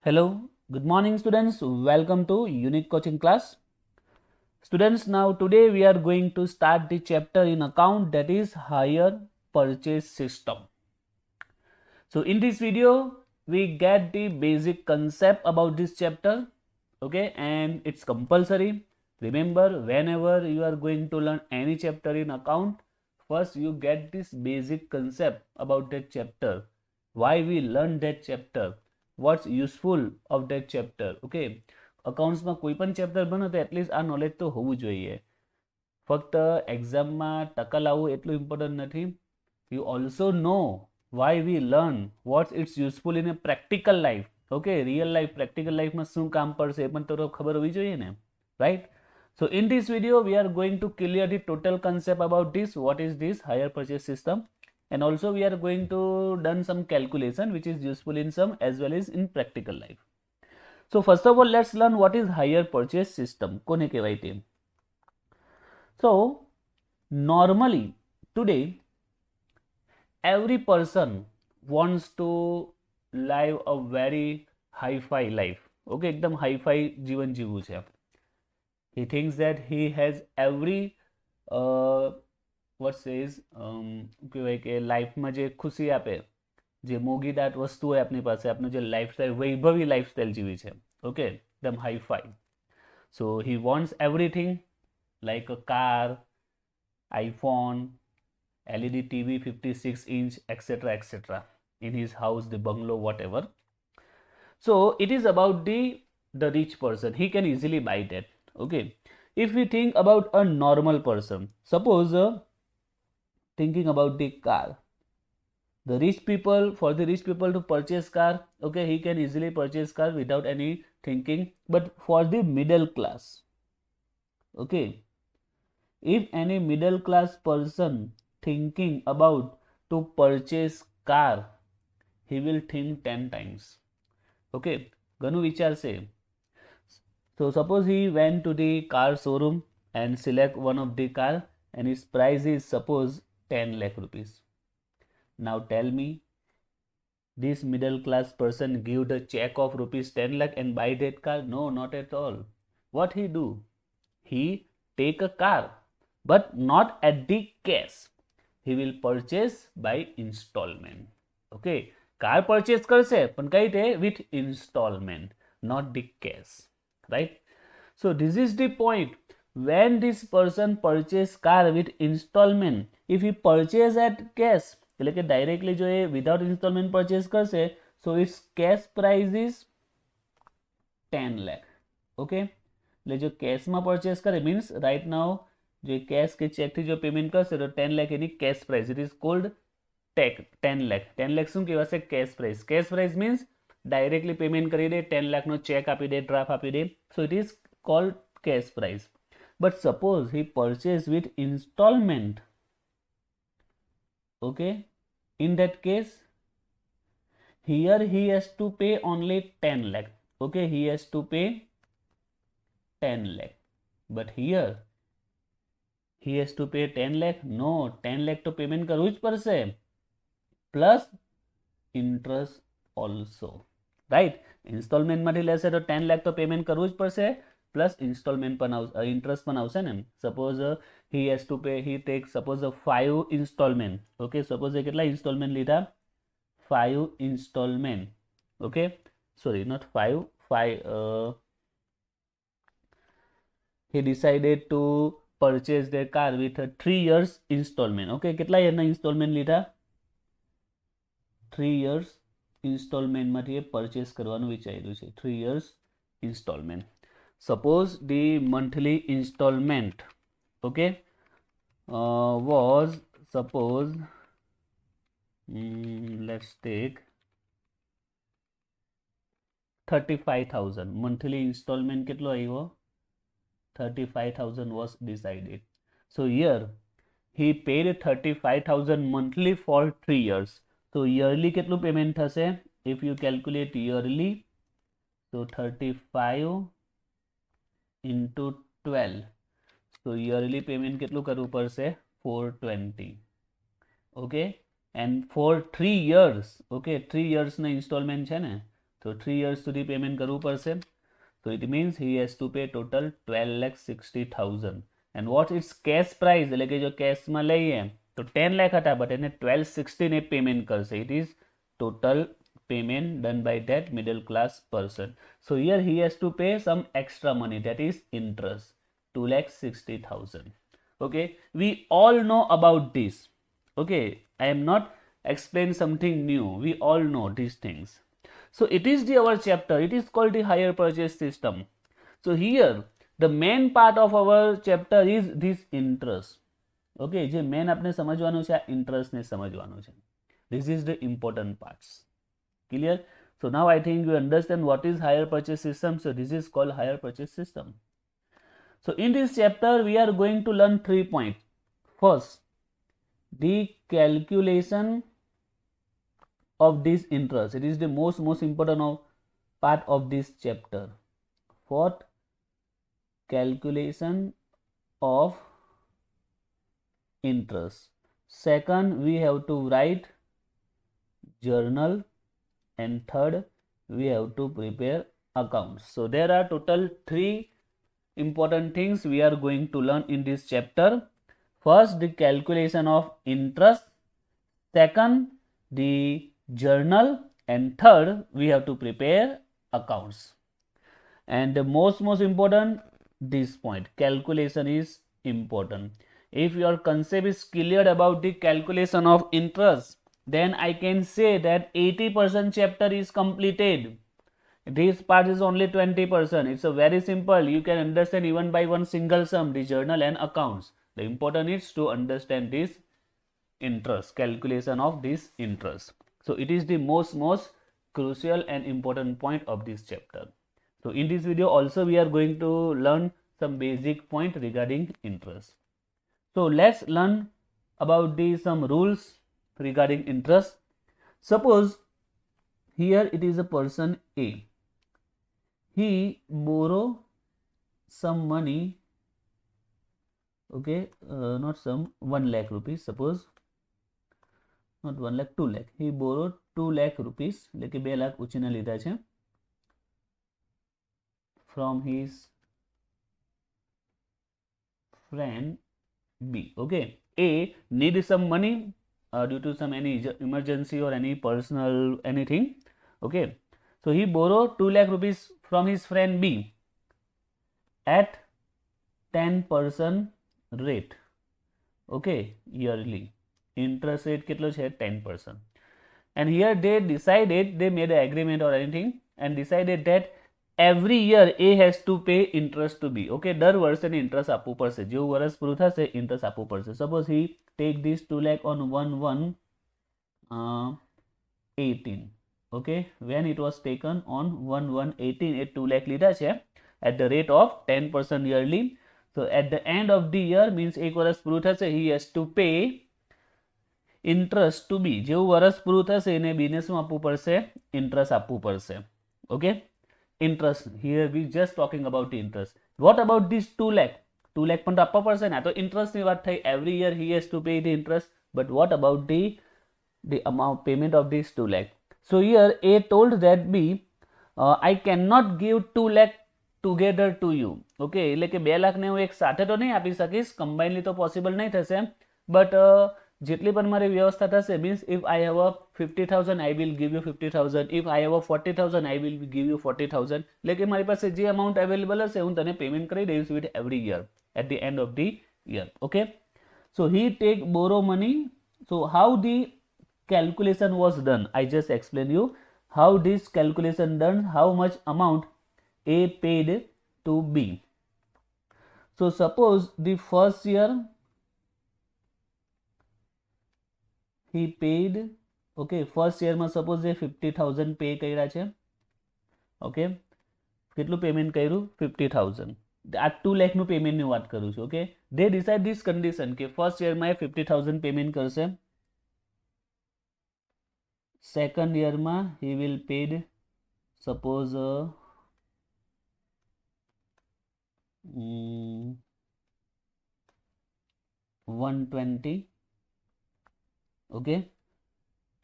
Hello, good morning students. Welcome to Unique Coaching class. Students, now today we are going to start the chapter in account, that is hire purchase system. So in this video we get the basic concept about this chapter, okay, and it's compulsory. Remember, whenever you are going to learn any chapter in account, first you get this basic concept about that chapter, why we learn that chapter, what's useful of that chapter. Okay, અકાઉન્ટ્સમાં કોઈ પણ chapter બને તો at least આ knowledge તો હોવું જોઈએ. ફક્ત એક્ઝામમાં ટકા લાવવું એટલું ઇમ્પોર્ટન્ટ નથી. You also know why we learn, what's it's useful in a practical life. Okay, real life, practical life માં શું કામ પડશે એ પણ તો ખબર હોવી જોઈએ ને, right? So in this video we are going to clear the total concept about this, what is this hire purchase system, and also we are going to done some calculation which is useful in some as well as in practical life. So first of all, let's learn what is hire purchase system. કોને કહેવાય તે? So normally today every person wants to live a very high-fi life. Okay, एकदम high-fi जीवन जीवવું છે. He thinks that he has every what says કહેવાય કે લાઈફમાં જે ખુશી આપે, જે મોગીદાટ વસ્તુ હોય આપની પાસે, આપનું જે લાઈફસ્ટાઈલ વૈભવી લાઈફસ્ટાઈલ જીવી છે. ઓકે, એકદમ hi fi. So he wants everything like a car, iPhone, LED TV 56 inch, etc., etc. in his house, the bungalow, whatever. So it is about the rich person. He can easily buy that. Okay. If we think about a normal person, suppose thinking about the car, the rich people, for the rich people to purchase car, okay, he can easily purchase car without any thinking. But for the middle class, okay, if any middle class person thinking about to purchase car, he will think 10 times. Okay, ઘણું વિચારશે. So suppose he went to the car showroom and select one of the car and his price is suppose 10 lakh rupees. Now tell me, this middle class person give the check of rupees 10 lakh and buy that car? No, not at all. What he do? He take a car, but not at the cash. He will purchase by installment. Okay, car purchase કરશે પણ કઈ રીતે? With installment, not the cash, right? So this is the point. When this person purchase car with installment, if he purchase at cash, એટલે કે directly જો એ without installment purchase કરશે, so its cash price is 10 lakh. Okay, એટલે જો કેશમાં purchase કરે means right now जो cash के चेक थी जो पेमेंट करશે તો 10 લાખ એની cash price, it is called take 10 lakh. 10 lakh શું કહેવાશે? Cash price. Cash price means directly payment કરી દે, 10 લાખનો ચેક આપી દે, ડ્રાફ્ટ આપી દે, so it is called cash price. But suppose he purchase with instalment, okay, in that case here he has to pay only 10 lakh. Okay, he has to pay 10 lakh, but here he has to pay 10 lakh? No, 10 lakh તો payment કરવું જ પડશે, plus interest also, right? ઇન્સ્ટોલમેન્ટમાંથી લેશે તો 10 લાખ તો payment કરવું જ પડશે, પ્લસ ઇન્સ્ટોલમેન્ટ પણ આવશે, ઇન્ટરેસ્ટ પણ આવશે ને. Suppose he has to pay, he take suppose 5 installment. Okay, suppose કેટલા ઇન્સ્ટોલમેન્ટ લીધા? 5 installment. Okay, sorry, not 5, he decided to purchase their car with a 3 years installment. Okay, કેટલા યરના ઇન્સ્ટોલમેન્ટ લીધા? 3 years installment માંથી purchase કરવાનું વિચાર્યું છે. 3 years installment. Suppose the monthly installment, okay, was suppose let's take 35,000. monthly installment કેટલો આવ્યો? 35,000 was decided. So here he paid 35,000 monthly for 3 years. So yearly કેટલું payment થશે? If you calculate yearly, so 35 into 12. So yearly payment કેટલું કરવું પડશે? 420. Okay, and for 3 years, okay, 3 years ના installment છે ને, તો 3 years સુધી પેમેન્ટ કરવું પડશે. So it means he has to pay total 12,60,000. And what is cash price? એટલે કે જો કેશમાં લઈએ તો 10 લાખ હતા, બટ એને 1260 ને પેમેન્ટ કરશે. It is total payment done by that middle class person. So here he has to pay some extra money, that is interest, 2,60,000. Okay, we all know about this. Okay, I am not explaining something new. We all know these things. So it is our chapter. It is called the hire purchase system. So here the main part of our chapter is this interest. Okay, જે main આપણે સમજવાનું છે આ interest ને સમજવાનું છે. This is the important parts. Clear? So now I think you understand what is hire purchase system. So this is called hire purchase system. So in this chapter we are going to learn 3 points. First, the calculation of this interest. It is the most important part of this chapter. Fourth, calculation of interest. Second, we have to write journal, and third, we have to prepare accounts. So there are total 3 important things we are going to learn in this chapter. First, the calculation of interest. Second, the journal, and third, we have to prepare accounts. And the most important, this point, calculation is important. If your concept is clear about the calculation of interest, then I can say that 80% chapter is completed. This part is only 20%. It's a very simple. You can understand even by one single sum, the journal and accounts. The important is to understand this interest, calculation of this interest. So it is the most crucial and important point of this chapter. So in this video also we are going to learn some basic point regarding interest. So let's learn about some rules regarding interest. Suppose here it is a person A. He borrow some money, okay, not some, 1 lakh rupees, suppose, not 1 lakh, 2 lakh. He borrowed 2 lakh rupees, એટલે કે 2 લાખ ઉછીના લીધા છે, from his friend B. Okay, A need some money due to some any emergency or any personal anything. Okay, so he borrowed 2 lakh rupees from his friend B at 10% rate. Okay, yearly interest rate કેટલો છે 10%. And here they decided, they made an agreement or anything and decided that every year A has to pay interest to B. Okay, દર વર્ષે interest આપવું પડશે. જેવું વર્ષ પૂરું થશે interest આપવું પડશે. Suppose he take this 2 lakh on 1/1/18. Okay, when it was taken on 1/1/18, it 2 lakh લીધા છે at the rate of 10% yearly. So at the end of the year means એક વર્ષ પૂરું થશે, he has to pay interest to B. જેવું વર્ષ પૂરું થશે એને B ને શું આપવું પડશે? interest આપવું પડશે. Okay, interest, here we just talking about the interest. What about this 2 lakh? 2 lakh પણ તો આપવા પડશે ને. આ તો interest ની વાત થઈ. Every year he has to pay the interest. But what about the amount payment of this 2 lakh? So here A told that B, I cannot give 2 lakh together to you. Okay, એટલે કે 2 લાખ ને હું એક સાથે તો નહીં આપી શકીશ, કમ્બાઇનલી તો પોસિબલ નહીં થશે, બટ જેટલી પણ મારી વ્યવસ્થા થશે, means if I have 50,000 I will give you 50,000, if I have 40,000 I will give you 40,000. એટલે કે મારી પાસે જે amount available હશે હું તને પેમેન્ટ કરી દઈશ with every year at the end of the year. Okay, so he take borrow money. So how the calculation was done, I just explain you how this calculation done, how much amount A paid to B. So suppose the first year he paid, okay, first year માં suppose they 50,000 pay કર્યા છે. Okay, કેટલું payment કર્યું? 50,000. આ 2 લાખ નું payment ની વાત કરું છું. Okay, they decide this condition કે first year માં 50,000 પેમેન્ટ કરશે, second year માં he will paid suppose 120. Okay,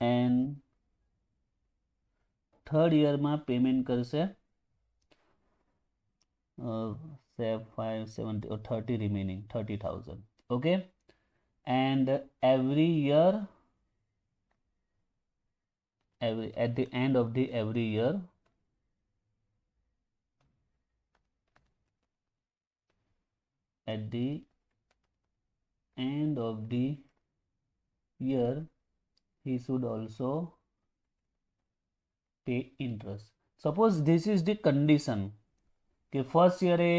and third યરમાં પેમેન્ટ કરશે 570 or 30 remaining 30,000. Okay, and every year, at the end of the every year, at the end of the year, he should also pay interest. Suppose this is the condition કે first યરે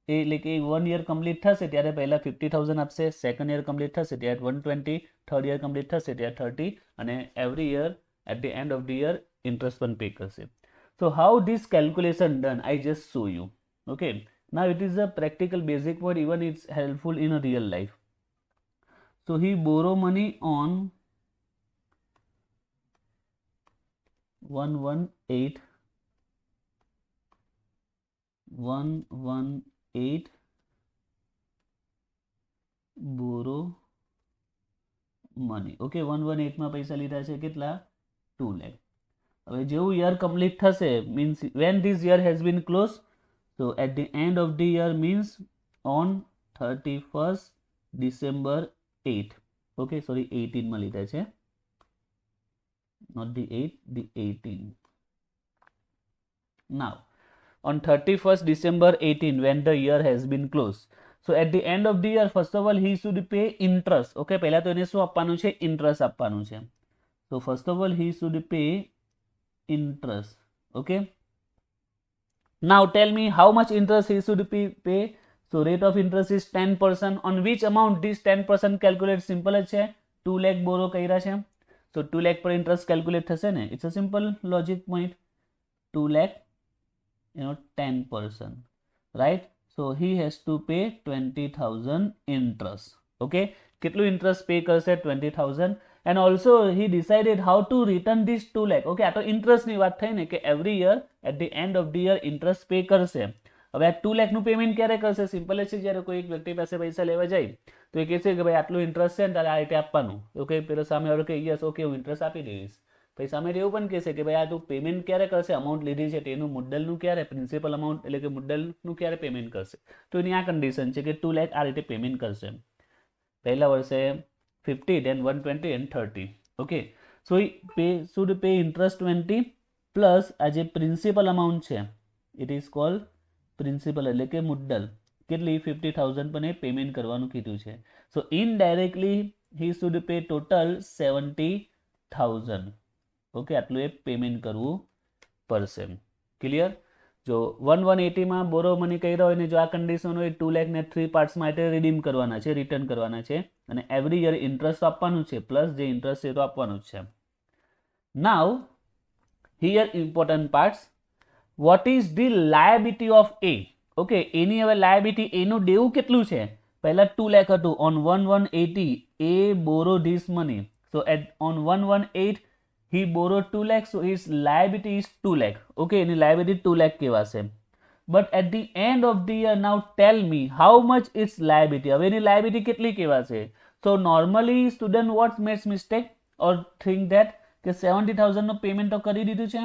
એટલે કે 1 year complete થશે ત્યારે પહેલા 50,000 આપશે, second year complete થશે ત્યારે 120, third year complete થશે ત્યારે 30 અને every year at the end of the year interest પણ પે કરશે. So how this calculation done I just show you. Okay, now it is a practical basic word, even it's helpful in a real life. So he borrow money on 118 borrow money. Okay, 118 માં પૈસા લીધા છે કેટલા? 2 લાખ. હવે જેવું year complete થશે means when this year has been closed, so at the end of the year means on 31st December 8. Okay, sorry, 18 માં લીધા છે, not the 8, the 18. Now on 31st December 18 when the year has been closed, so at the end of the year first of all he should pay interest. Okay, પહેલા તો એને શું આપવાનું છે? Interest આપવાનું છે. so first of all he should pay interest. Okay, now tell me how much interest he should pay. so rate of interest is 10%. on which amount this 10% calculate? simple જ છે, 2 lakh બોરો કર્યા છે, so 2 lakh પર interest calculate થશે ને. it's a simple logic point. 2 lakh, 10%, right? so he has to pay 20,000 interest. okay, કેટલું interest pay કરશે? 20,000. and also he decided how to return this 2 lakh. okay, આ તો interest ની વાત થઈ ને કે every year at the end of the year interest pay કરશે. હવે આ 2 lakh નું પેમેન્ટ ક્યારે કરશે? સિમ્પલ જ છે, જ્યારે કોઈ એક વ્યક્તિ પાસે પૈસા લેવા જાય તો એ કહેશે કે ભાઈ આટલું ઇન્ટરેસ્ટ છે ને તારે આ રીતે આપવાનું. ઓકે, પેલો સામે વાળો કે યસ ઓકે હું ઇન્ટરેસ્ટ આપી દઈશ. પછી સામે એવું પણ કહેશે કે ભાઈ આ તું પેમેન્ટ ક્યારે કરશે? અમાઉન્ટ લીધી છે તેનું મુદ્દલનું ક્યારે, પ્રિન્સિપલ અમાઉન્ટ એટલે કે મુદ્દલનું ક્યારે પેમેન્ટ કરશે? તો એની આ કન્ડિશન છે કે 2 લાખ આ રીતે પેમેન્ટ કરશે. પહેલા વર્ષે 50, then 120 and 30. Okay, so should pay interest 20 plus આ જે પ્રિન્સિપલ અમાઉન્ટ છે ઇટ ઇઝ કોલ્ડ પ્રિન્સિપલ એટલે કે મુદ્દલ. કેટલી? 50,000 પણ એ પેમેન્ટ કરવાનું કીધું છે. So indirectly he should pay total 70,000. Okay, આટલું એ પેમેન્ટ કરવું પડશે. ક્લિયર? જો 180 માં બોરો મની કર્યો હોય ને જો આ કન્ડિશન હોય 2 લાખ ને 3 પાર્ટ્સ માટે રિડીમ કરવાના છે, રિટર્ન કરવાના છે અને એવરી યર ઇન્ટરેસ્ટ આપવાનું છે પ્લસ જે ઇન્ટરેસ્ટ છે તો આપવાનું જ છે. Now here important parts. What is the liability of A? Okay, એની હવે લાયબિલિટી એનું દેવું કેટલું છે? પહેલા 2 લાખ હતું. On 180 he borrow this money. So at on 118 he borrowed 2 lakh, so his liability is 2 lakh. okay, any liability 2 lakh kevase. but at the end of the year, now tell me how much its liability. હવે એની liability કેટલી કહેવાશે? so normally student what makes mistake or think that કે 70,000 નો payment તો કરી દીધું છે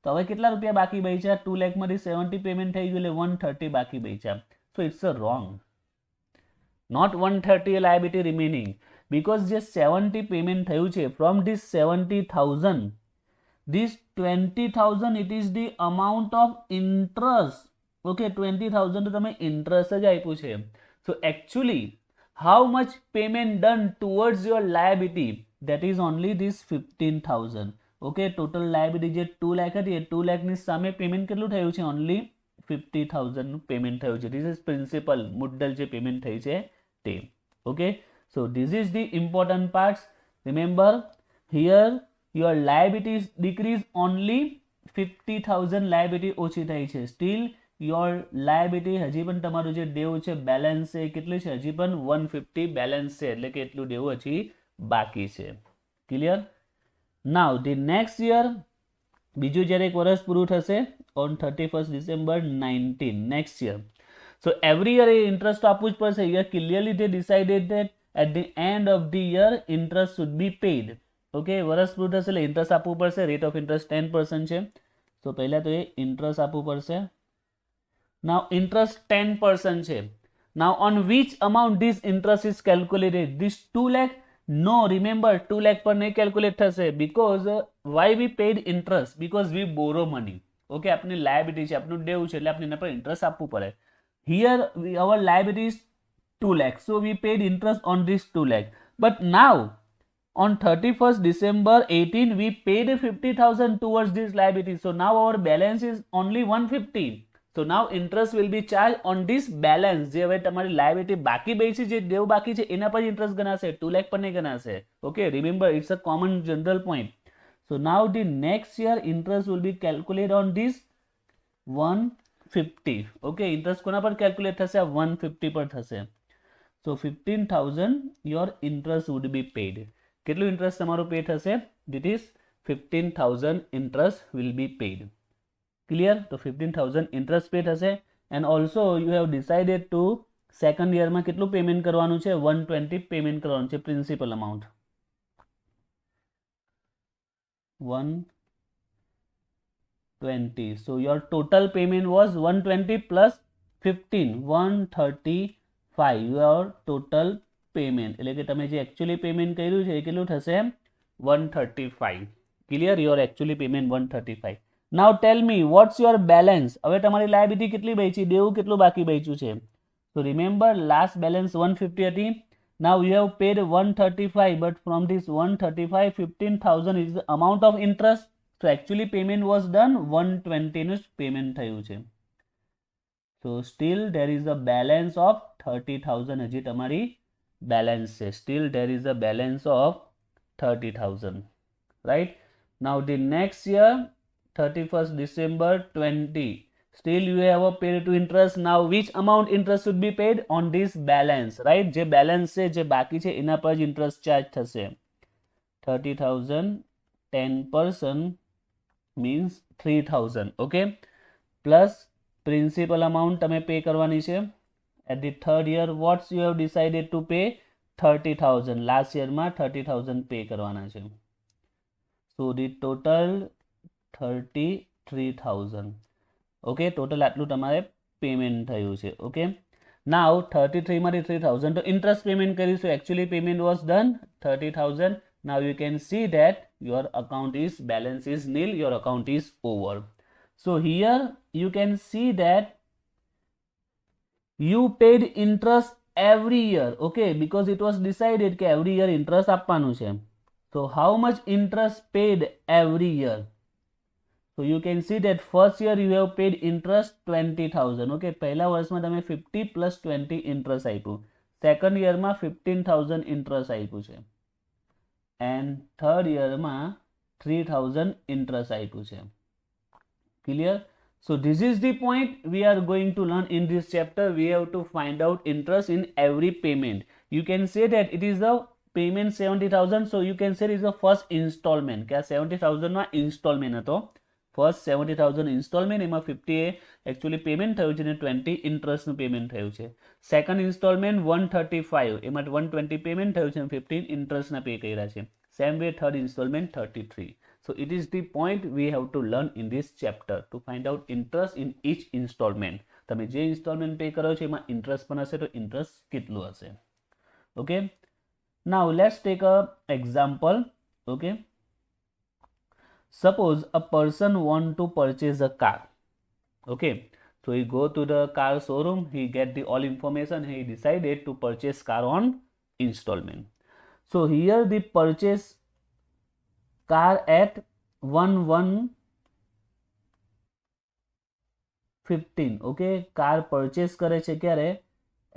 તો હવે કેટલા રૂપિયા બાકી બચ્યા? 2 લાખ માંથી 70 પેમેન્ટ થઈ ગયું એટલે 130 બાકી બચ્યા. so it's a wrong. not 130 liability remaining. because જે 70 પેમેન્ટ થયું છે from this 70,000 this 20,000 it is the amount of interest. okay, 20,000 તો તમે interest જ આપ્યું છે. so actually how much payment done towards your liability? that is only this 15,000. okay, total liability જે 2 લાખ હતી એ 2 લાખ ની સામે પેમેન્ટ કેટલું થયું છે? only 50,000 નું પેમેન્ટ થયું છે. this is principal મુદ્દલ જે પેમેન્ટ થઈ છે તે. okay, so this is the important parts. remember here your liabilities decrease only 50,000 liability ઓછી થઈ છે. still your liability હજી પણ તમારું જે દેવું છે બેલેન્સ છે કેટલું છે? હજી પણ 150 બેલેન્સ છે એટલે કે એટલું દેવું હજી બાકી છે. Clear? now the next year બીજું જ્યારે એક વર્ષ પૂરું થશે on 31st December 19 next year. so every year interest આપવું જ પડશે. here clearly they decided that at the end of the year interest should be paid. okay, વર્ષ પૂરું થશે એટલે ઇન્ટરેસ્ટ આપવું પડશે. રેટ ઓફ ઇન્ટરેસ્ટ 10% છે. So પહેલા તો એ ઇન્ટરેસ્ટ આપવું પડશે. Now interest 10% છે. Now on which amount this interest is calculated? This 2 lakh? No, remember 2 lakh પર નહીં calculate થશે because why we paid interest? Because we borrow money. Okay, આપની liability છે, આપનું દેવું છે એટલે આપણે એના પર interest આપવું પડે. Here our liability is 2 lakh. So we paid interest on this 2 lakh. But now on 31st December 18 we paid 50,000 towards this liability. So now our balance is only 150. So now interest will be charged on this balance. જે હવે તમારી liability બાકી બચી છે, જે દેવ બાકી છે એના પર interest ગણાશે, 2 lakh પર નહીં ગણાશે. Okay, remember it's a common general point. So now the next year interest will be calculated on this 150. Okay, interest કોના પર calculate થશે? 150 પર થશે. So 15,000 your interest would be paid. કેટલું interest તમારું pay થશે? That is 15,000 interest will be paid. Clear? તો 15,000 interest pay થશે. And also you have decided to second year માં કેટલું payment કરવાનું છે? 120 payment કરવાનું છે principal amount. 120. So your total payment was 120 plus 15, 135. Your total payment એટલે કે તમે જે actually payment કર્યું છે એ કેટલું થશે? 135. Clear? Your actually payment 135. Now tell me what's your balance? હવે તમારી liability કેટલી બચી? દેવું કેટલું બાકી બચ્યું છે? So remember last balance 150 હતી. Now you have paid 135, but from this 135, 15,000 is the amount of interest. So actually payment was done 120 નું payment થયું છે. So still there is a balance of 30,000. હજી તમારી balance છે. Still there is a balance of 30,000. Right? Now the next year 31st December 20. Still you have a paid to interest. Now which amount interest should be paid? On this balance, right? જે balance છે, જે બાકી છે એના પર જ interest charge થશે. 30,000, 10% means 3,000. Okay? Plus principal amount તમે pay કરવાની છે. At the third year what you have decided to pay? 30,000. Last year માં 30,000 pay કરવાના છે. So the total 33,000. Okay, total આટલું તમારે payment થયું છે. Okay, now 33 માંથી 3,000 તો interest payment કરીશું. Actually payment was done 30,000. Now you can see that your account is balance is nil, your account is over. So here you can see that you paid interest every year. Okay, because it was decided કે every year interest આપવાનું છે. So how much interest paid every year? So you can see that first year you have paid interest 20,000. Okay, પહેલા વર્ષમાં તમે 50 plus 20 interest આપ્યું. Second year માં 15,000 interest આપ્યું છે. And third year માં 3,000 interest આપ્યું છે. Clear? So this is the point we are going to learn in this chapter. We have to find out interest in every payment. You can say that it is the payment 70,000. So you can say it is the first installment. કે આ 70,000 માં installment હતો. First 70,000 installment, એમાં 50 actually payment થયું છે અને 20 interest નું payment થયું છે. Second installment 135, એમાં 120 payment થયું છે અને 15 interest ના pay કર્યા છે. Same way third installment 33. So it is the point we have to learn in this chapter to find out interest in each installment. તમે જે installment pay કરો છો એમાં interest પણ હશે તો interest કેટલું હશે. Okay. Now let's take a example. Okay. Suppose a person want to purchase a car. Okay, so he go to the car showroom, he get the all information, he decided to purchase car on installment. So here the purchase car at 1115. Okay, car purchase કરે છે ક્યારે?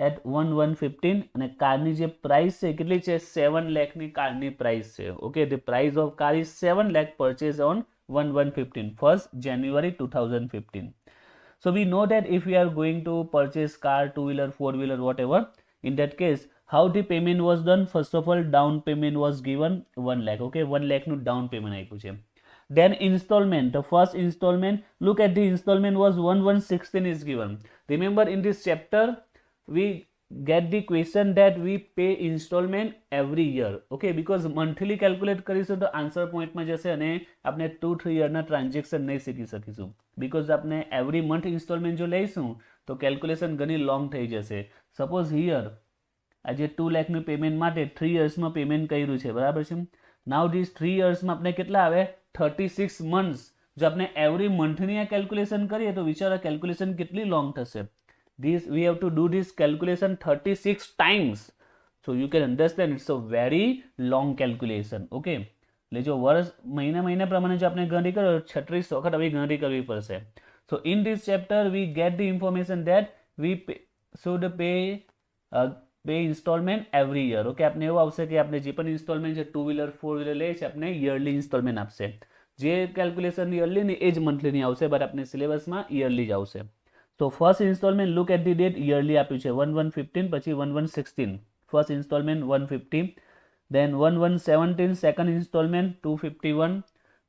At 1115 અને કારની જે price છે કેટલી છે? 7 લાખ ની કારની પ્રાઇસ છે. Okay, the price of car is 7 lakh purchase on 1115 1st January 2015. So we know that if we are going to purchase car, 2-wheeler, 4-wheeler, whatever, in that case how the payment was done? First of all down payment was given 1 lakh. Okay, 1 lakh નું down payment આપ્યું છે. Then installment, the first installment, look at the installment was 1116 is given. Remember in this chapter we get the question that we pay installment every year. Okay, because monthly calculate કરીશું તો answer પોઈન્ટમાં જશે અને આપણે 2-3 યરના transaction નહીં શીખી શકીશું, because આપણે every month installment જો લઈશું તો કેલ્ક્યુલેશન ઘણી લોંગ થઈ જશે. સપોઝ હિયર આજે 2 લાખનું પેમેન્ટ માટે 3 યર્સમાં પેમેન્ટ કર્યું છે, બરાબર છે. નાઉ ધીસ 3 યર્સમાં આપણે કેટલા આવે 36 મંથ્સ. જો આપણે એવરી મંથની આ કેલ્ક્યુલેશન કરીએ તો વિચારો કેલ્ક્યુલેશન કેટલી લોંગ થશે. This we have to do this calculation 36 times, so you can understand it's a very long calculation. Okay, એટલે જો વર્ષ મહિના પ્રમાણે જો આપણે ગણતરી કરો 36 વખત આવી ગણતરી કરવી પડશે. So in this chapter we get the information that we should pay installment every year. Okay, આપણે એવું આવશે કે આપણે જે પણ ઇન્સ્ટોલમેન્ટ છે 2 વ્હીલર 4 વ્હીલર લે છે આપણે યરલી ઇન્સ્ટોલમેન્ટ આપશે. જે કેલ્ક્યુલેશન યરલી ની એ જ મંથલીની આવશે, બટ આપણે સિલેબસમાં યરલી જ આવશે. So first installment, look at the date, yearly આપ્યું છે 1115, પછી 1116 first installment 150, then 1117 second installment 251,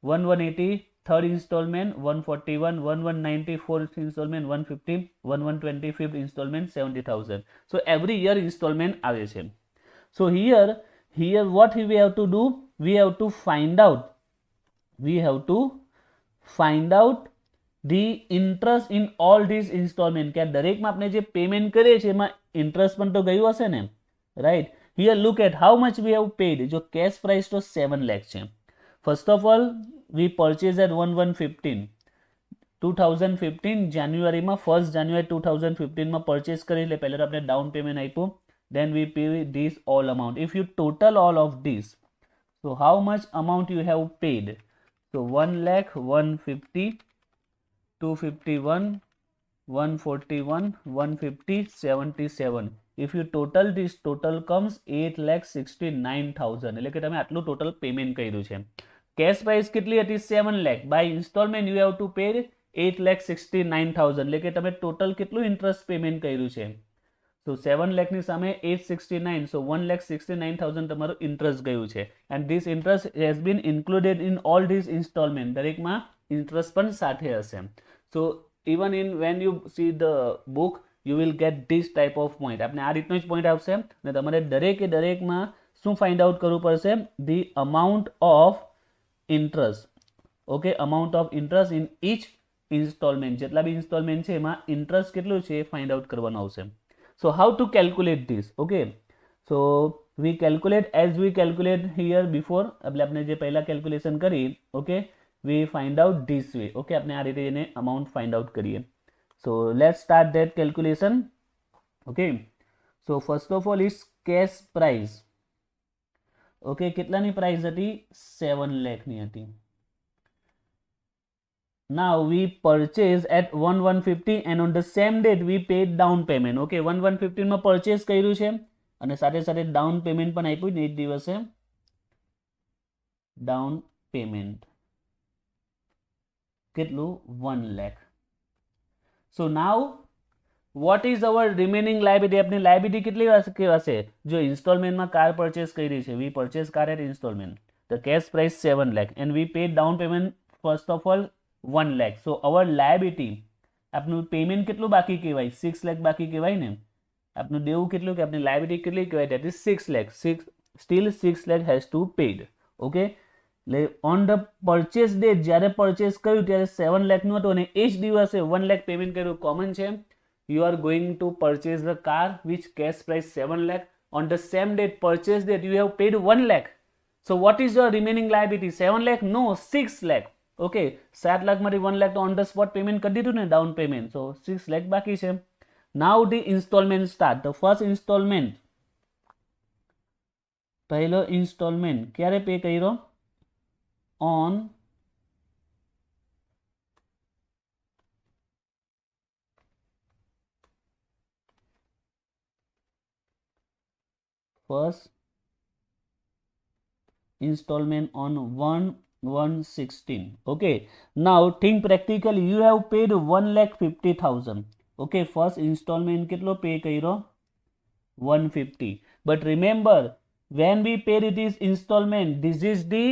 1180 third installment 141, 1190 fourth installment 150, 1120 fifth installment 70,000. So every year installment આવે છે. So here what we have to do, we have to find out the interest in all these installment. કે દરેકમાં આપણે જે payment કરીએ છીએ એમાં interest પણ તો ગયું હશે ને, right. Here look at how much we have paid. જો કેશ પ્રાઇસ તો 7 લાખ છે. First of all we purchase at 1115 2015 જાન્યુઆરીમાં 1 જાન્યુઆરી 2015માં પરચેસ કરી, એટલે પહેલાં આપણે ડાઉન પેમેન્ટ આપ્યું. Then we pay this all amount. If you total all of this, so how much amount you have paid? So 1,150, 251, 141, 150, 77. If you total this, total comes 8,69,000. એટલે કે તમે આટલું ટોટલ પેમેન્ટ કર્યું છે. કેશ પ્રાઇસ કેટલી હતી 7 lakh. By instalment you have to pay 8,69,000. એટલે કે તમે ટોટલ કેટલું ઇન્ટરેસ્ટ પેમેન્ટ કર્યું છે. તો 7 લાખની સામે 869, so 1,69,000 તમારું ઇન્ટરેસ્ટ ગયું છે. And this interest has been included in all this installment. દરેકમાં ઇન્ટરેસ્ટ પણ સાથે હશે. So even in when you see the book, you will get this type of point. આપણે આ રીતનો જ પોઈન્ટ આવશે અને તમારે દરેકમાં શું ફાઇન્ડ આઉટ કરવું પડશે? the amount of interest. Okay, amount of interest in each installment. જેટલા બી ઇન્સ્ટોલમેન્ટ છે એમાં ઇન્ટરેસ્ટ કેટલું છે એ ફાઇન્ડ આઉટ કરવાનું આવશે. So how to calculate this? Okay, so we calculate as we calculate here before. એટલે આપણે જે પહેલા કેલ્ક્યુલેશન કરી, okay, we find out this way. Okay, આપણે આ રીતે એને amount find out કરીએ. So let's start that calculation. Okay, so first of all is cash price. Okay, કેટલાની પ્રાઇસ હતી 7 લાખની હતી. Now we purchase at 1150 and on the same date we paid down payment. Okay, 1115 માં purchase કર્યું છે અને સાથે સાથે down payment પણ આપ્યું ને એ જ દિવસે down payment. કેટલું 1 lakh. So now what is our remaining liability? આપની liability કેટલી હશે? જો ઇન્સ્ટોલમેન્ટમાં કાર પરચેસ કરી છે, we purchase car at installment, the cash price 7 lakh and we paid down payment first of all 1 lakh. So our liability, આપનું payment કેટલું બાકી કહેવાય? 6 લાખ બાકી કહેવાય ને. આપનું દેવું કેટલું કે આપની liability કેટલી કહેવાય? that is 6 lakh. Still 6 lakh has to paid. Okay, on the purchase date જ્યારે પરચેસ કર્યું ત્યારે 7 લાખનું હતું અને એ જ દિવસે 1 લાખ પેમેન્ટ કર્યું. કોમન છે. You are going to purchase the car which cash price 7 lakh. On the same date purchase date you have paid 1 lakh. So what is your remaining liability? 7 lakh? No, 6 lakh. Okay, 7 લાખમાંથી 1 lakh તો on the spot payment કરી દીધું ને, down payment. સો 6 lakh બાકી છે. Now the instalment start. The first instalment, પહેલો instalment ક્યારે pay કર્યો? on first installment on 1/1/16. Okay, now think practically. You have paid 1,50,000. Okay, first installment કેટલો પે કર્યો? 150. But remember, when we paid this installment, this is the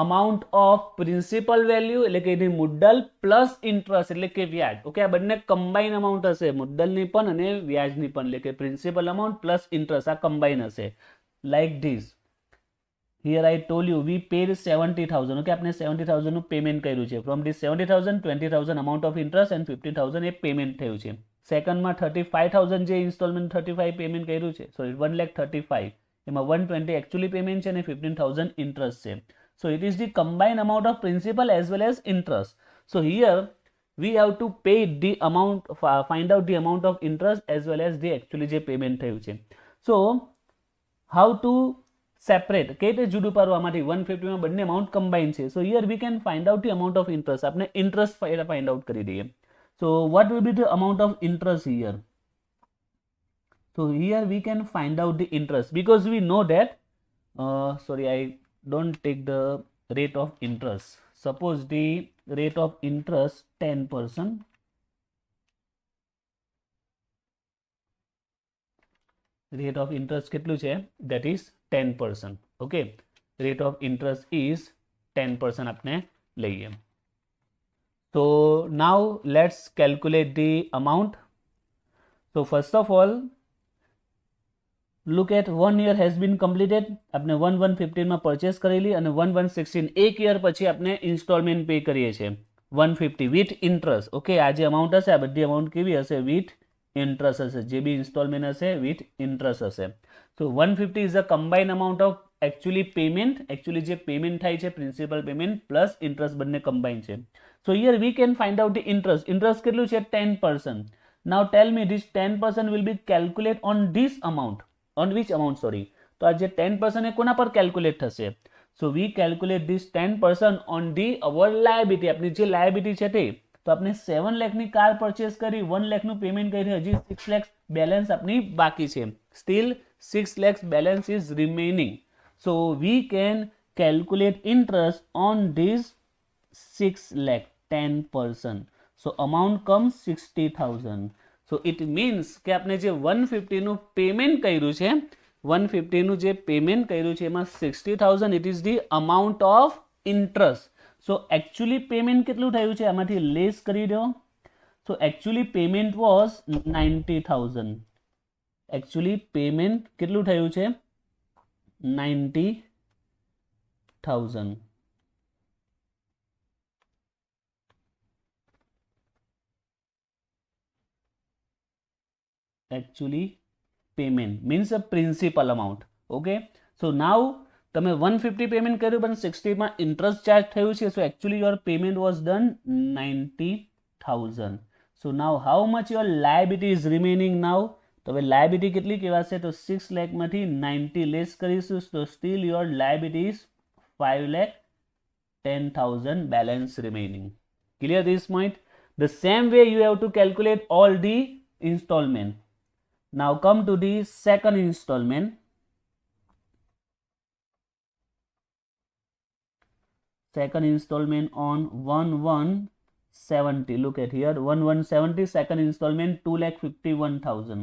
amount of principal value એટલે કે એની મુદ્દલ plus interest એટલે કે વ્યાજ. Okay, આ બંને combine amount હશે, મુદ્દલની પણ અને વ્યાજની પણ, એટલે કે પ્રિન્સિપલ અમાઉન્ટ પ્લસ ઇન્ટરેસ્ટ આ કમ્બાઈન હશે. Like this. Here I told you we paid 70,000. Okay, આપણે 70,000 નું પેમેન્ટ કર્યું છે. From this 70,000, 20,000 amount of interest and 15,000 A payment થયું છે. સેકન્ડમાં 35,000 જે ઇન્સ્ટોલમેન્ટ 35 પેમેન્ટ કર્યું છે, સોરી 1,35,000, એમાં 120 એકચ્યુઅલી પેમેન્ટ છે અને 15,000 ઇન્ટરેસ્ટ છે. So it is the combined amount of principal as well as interest. So here we have to pay the amount, find out the amount of interest as well as the actually જે payment થયું છે. So how to separate, કઈ રીતે જુદું પાડવા માટે 150 માં બંને અમાઉન્ટ કમ્બાઈન છે. So here we can find out the amount of interest. આપણે ઇન્ટરેસ્ટ ફાઇન્ડ આઉટ કરી દઈએ. So what will be the amount of interest here? So here we can find out the interest because we know that sorry I don't take the rate of interest. Suppose the rate of interest 10%. Rate of interest કેટલું છે? That is 10%. Okay, rate of interest is 10% આપણે લઈએ. So now let's calculate the amount. So first of all, look at 1 year has been completed. આપણે 1/1/15 માં purchase કરેલી અને 1/1/16 એક year પછી આપણે ઇન્સ્ટોલમેન્ટ પે કરીએ છીએ 150 વિથ ઇન્ટરેસ્ટ. ઓકે, આ જે અમાઉન્ટ હશે આ બધી અમાઉન્ટ કેવી હશે? વિથ ઇન્ટરેસ્ટ હશે. જે બી ઇન્સ્ટોલમેન્ટ હશે વિથ ઇન્ટરેસ્ટ હશે. So 150 is a combined amount of actually payment. Actually જે પેમેન્ટ થાય છે પ્રિન્સિપલ પેમેન્ટ પ્લસ ઇન્ટરેસ્ટ બંને કમ્બાઇન છે. So here we can find out the interest. Interest કેટલું છે? 10%. Now tell me this 10% will be calculate on this amount. On which amount? Sorry, તો આ જે 10% એ કોના પર કેલ્ક્યુલેટ થશે? So we calculate this 10% on the our liability. આપણી જે લાયબિલિટી છે તે, તો આપણે 7 લાખની કાર પરચેસ કરી, 1 લાખનું પેમેન્ટ કરી, હજી 6 લાખ બેલેન્સ આપણી બાકી છે. Steel 6 lakhs balance is remaining. So we can calculate interest on this 6 lakh 10%. So amount comes 60,000. So it means કે આપણે જે 150 નું પેમેન્ટ કર્યું છે, 150 નું જે પેમેન્ટ કર્યું છે એમાં 60,000 it is the amount of interest. So actually payment કેટલું થયું છે આમાંથી લેસ કરી દો. So actually payment was 90,000. Actually payment કેટલું થયું છે? 90,000. Actually payment means a principal amount. Okay, so now તમે 150 પેમેન્ટ કર્યું પણ 60 માં ઇન્ટરેસ્ટ ચાર્જ થયું છે. સો actually your payment was done 90,000. So now how much your liability is remaining now? તો હવે લાયબિલિટી કેટલી કહેવાશે? તો 6 લાખમાંથી 90 લેસ કરીશું તો steel your liability is 5,10,000 balance remaining. Clear this point? The same way you have to calculate all the installment. Now come to the second installment. Second installment on 1/1/70. Look at here, 1/1/70 second installment 2,51,000.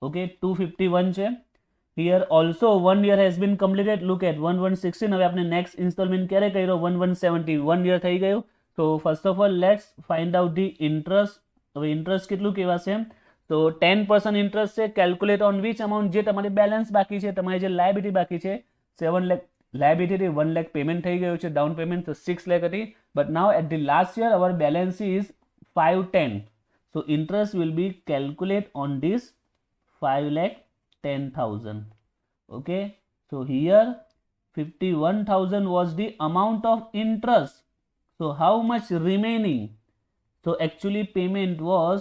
Okay, 251 છે. Here also 1 year has been completed. Look at 1/1/16. હવે આપણે next installment ક્યારે કર્યો? 1/1/70. 1 year થઈ ગયું. So first of all let's find out the interest. હવે interest કેટલું કહેવાશે? તો 10% interest છે. Calculate on which amount? જે તમારી balance બાકી છે, તમારી જે liability બાકી છે 7 lakh liability, 1 lakh payment થઈ ગયું છે, down payment તો 6 lakh હતી. But now at the last year our balance is 510. So interest will be calculate on this 5,10,000. Okay, so here 51,000 was the amount of interest. So how much remaining? So actually payment was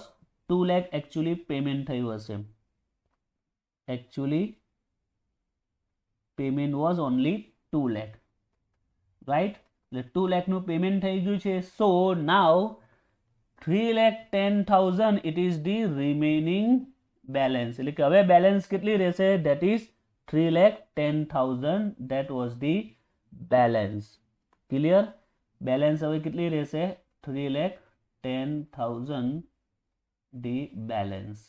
2 lakh. Actually payment થયું હશે. Actually payment was only 2 lakh, right? એટલે 2 lakh નું payment થઈ ગયું છે. So now 3,10,000 it is the remaining balance. એટલે કે હવે બેલેન્સ કેટલી રહેશે? That is 3,10,000. That was the balance. Clear? Balance હવે કેટલી રહેશે? 3,10,000 the balance.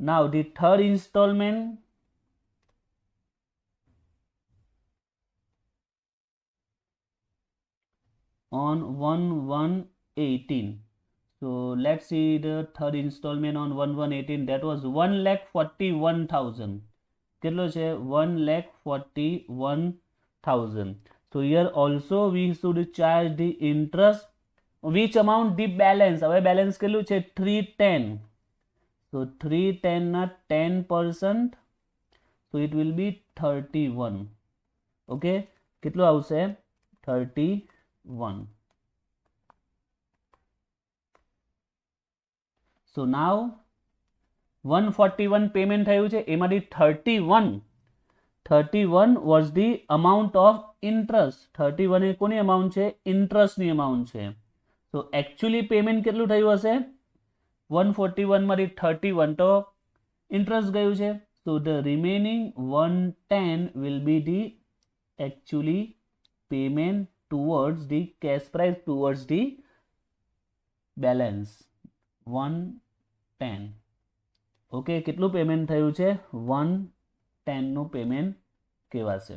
Now the third installment. on 1/1/18. So let's see the third installment on 1/1/18. That was 1,41,000. કેટલો છે 1,41,000. So here also we should charge the interest. Which amount? The balance. હવે balance કેટલું છે 310. So 310 ના 10%. So it will be 31. Okay, કેટલું આવશે 31. So now 141 payment થયું છે, એમાંથી 31 was the amount of interest. 31 એ કોની amount છે? ઇન્ટરેસ્ટની amount છે. So actually payment કેટલું થયું હશે? 141 માંથી 31 તો interest ગયું છે. So the remaining 110 will be the actually payment towards the cash price, towards the balance 110. Okay, કેટલું પેમેન્ટ થયું છે 110 નું પેમેન્ટ કહેવાશે.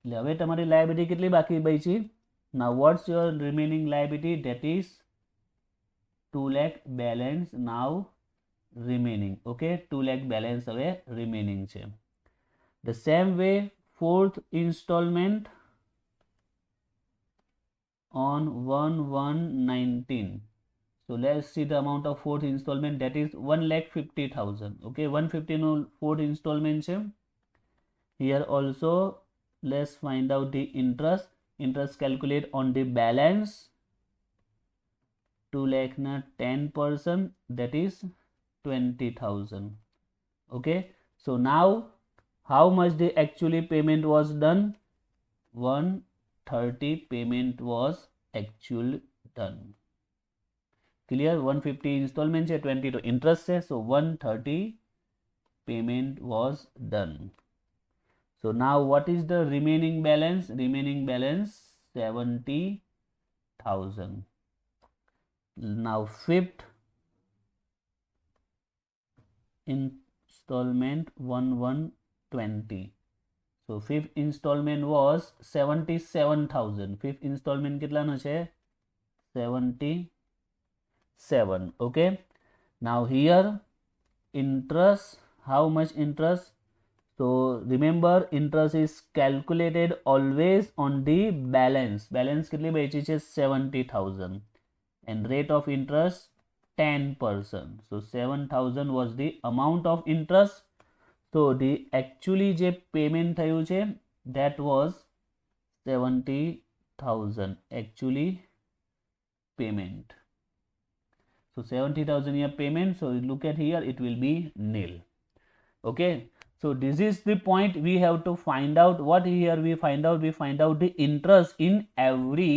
એટલે હવે તમારી લાયબિલિટી કેટલી બાકી બચી? Now what's your remaining liability? That is 2 lakh balance now remaining. Okay, 2 lakh balance હવે remaining છે. The same way fourth installment on 1/1/19. So let's see the amount of fourth installment. That is 1,50,000. Okay, 150 no fourth installment છે. Here also let's find out the interest. Interest calculate on the balance 2 lakh na 10%, that is 20,000. Okay, so now how much the actually payment was done? 130 payment was actually done. Clear? 150 installment છે, 20 to interest છે, so 130 payment was done. So now what is the remaining balance? Remaining balance 70,000. Now fifth installment 1/1/20. So fifth installment was 77,000. Fifth installment કેટલાનો છે 77. Okay, now here interest, how much interest? So remember interest is calculated always on the balance. Balance કેટલી બચી છે 70,000 and rate of interest 10%. So 7,000 was the amount of interest. So the actually જે payment થયું છે that was 70,000 actually payment. So 70,000 here payment. So look at here, it will be nil. Okay, so this is the point we have to find out. What here we find out? We find out the interest in every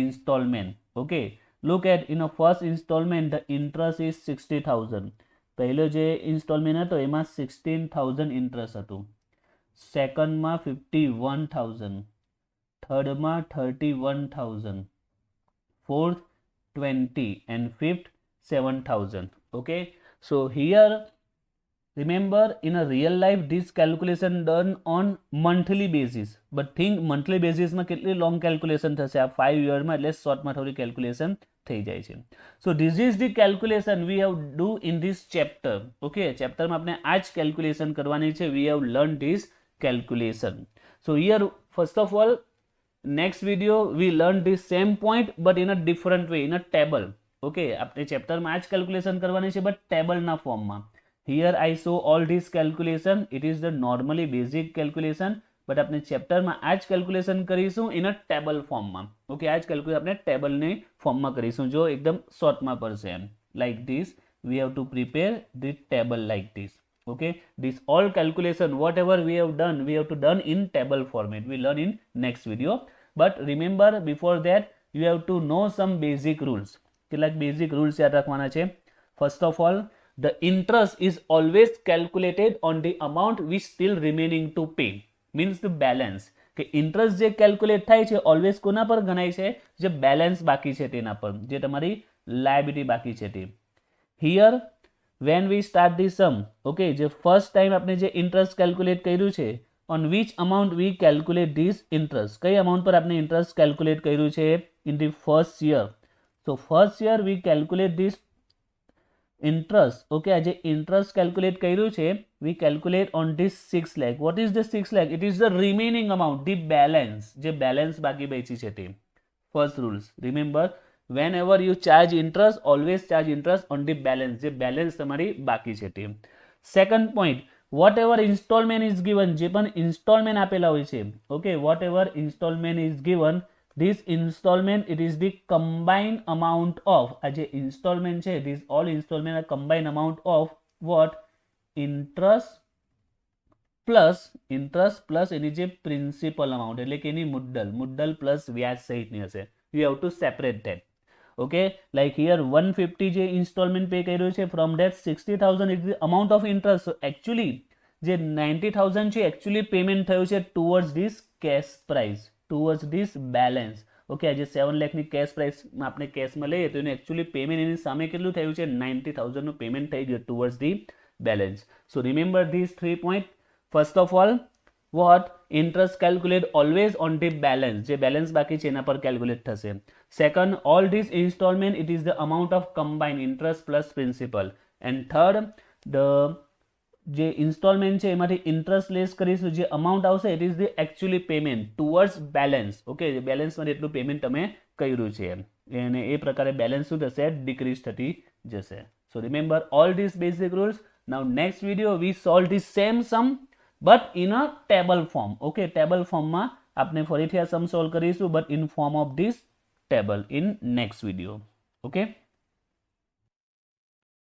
installment. Okay, look at in a first installment the interest is 60,000. પહેલો જે installment હતો એમાં 16,000 interest હતું. સેકન્ડમાં 51,000, થર્ડમાં 31,000, fourth 20 and fifth 7,000. Okay, so here remember in a real life this calculation done on monthly basis, but think monthly basis માં કેટલી long calculation થશે? આ 5 year માં, એટલે short માં થોડી calculation થઈ જાય છે. So this is the calculation we have do in this chapter. Okay, chapter માં આપણે આ જ calculation કરવાની છે. We have learned this calculation. So here first of all next video we learn this same point but in a different way, in a table. Okay, આપણે chapter માં આ જ calculation કરવાની છે but table ના form માં. Here I show all this calculation. It is the normally basic calculation, but આપણે chapter માં આ જ calculation કરીશું in a table form માં. Okay, આ જ calculation આપણે table ની form માં કરીશું, જો એકદમ short માં પડશે એમ. Like this we have to prepare the table like this. Okay, this all calculation whatever we have to done in table format. We learn in next video. But remember before that you have to know some basic rules. કેટલાક basic rules યાદ રાખવાના છે. First of all, the interest is always calculated on the amount which still remaining to pay, means the balance. કે interest જે calculate થાય છે always કોના પર ગણાય છે? જે balance બાકી છે તેના પર, જે તમારી liability બાકી છે તે. Here when we start the sum, okay, જે first time આપણે જે interest calculate કર્યું છે on which amount we calculate this interest. કઈ amount પર આપણે interest calculate કર્યું છે in the first year. So first year we calculate this interest. Okay, આ જે interest calculate કર્યું છે we calculate on this 6 lakh. What is the 6 lakh? It is the remaining amount, the balance, જે balance બાકી બચી છે તે. First rules, remember, whenever you charge interest, always charge interest on the balance, જે balance તમારી બાકી છે તે. Second point, whatever installment is given, જે પણ installment આપેલા હોય છે, okay, whatever installment is given, this installment, it is the combined amount of, આ જે installment છે, this all installment are combined amount of what? Interest plus એની જે principal amount એટલે કે એની મુદ્દલ પ્લસ વ્યાજ સહિતની હશે. You have to separate that. Okay, like here 150 જે ઇન્સ્ટોલમેન્ટ પે કર્યું છે, from that 60,000 is the amount of interest. Actually જે 90,000 છે એકચ્યુઅલી પેમેન્ટ થયું છે towards this cash price, towards this balance. Okay, આજે 7 લાખની કેશ પ્રાઇસમાં આપણે કેશમાં લઈએ તો એનું એકચ્યુઅલી પેમેન્ટ એની સામે કેટલું થયું છે? 90,000નું પેમેન્ટ થઈ ગયું towards the balance. So remember this 3 point. First of all, what? Interest calculate always on the balance. જે balance બાકી છે એના પર calculate થશે. Second, all this installment, it is the amount of combined interest plus principal. And third, the જે installment છે એમાંથી interest less કરીશું, જે amount આવશે it is the actually payment towards balance. Okay, balance માં એટલું payment તમે કર્યું છે અને એ પ્રકારે balance શું થશે? Decrease થતી જશે. So remember all these basic rules. Now next video we solve the same sum but in a table form. Okay, table form માં આપણે ફરીથી આ સમ સોલ્વ કરીશું but in form of this table in next video. Okay.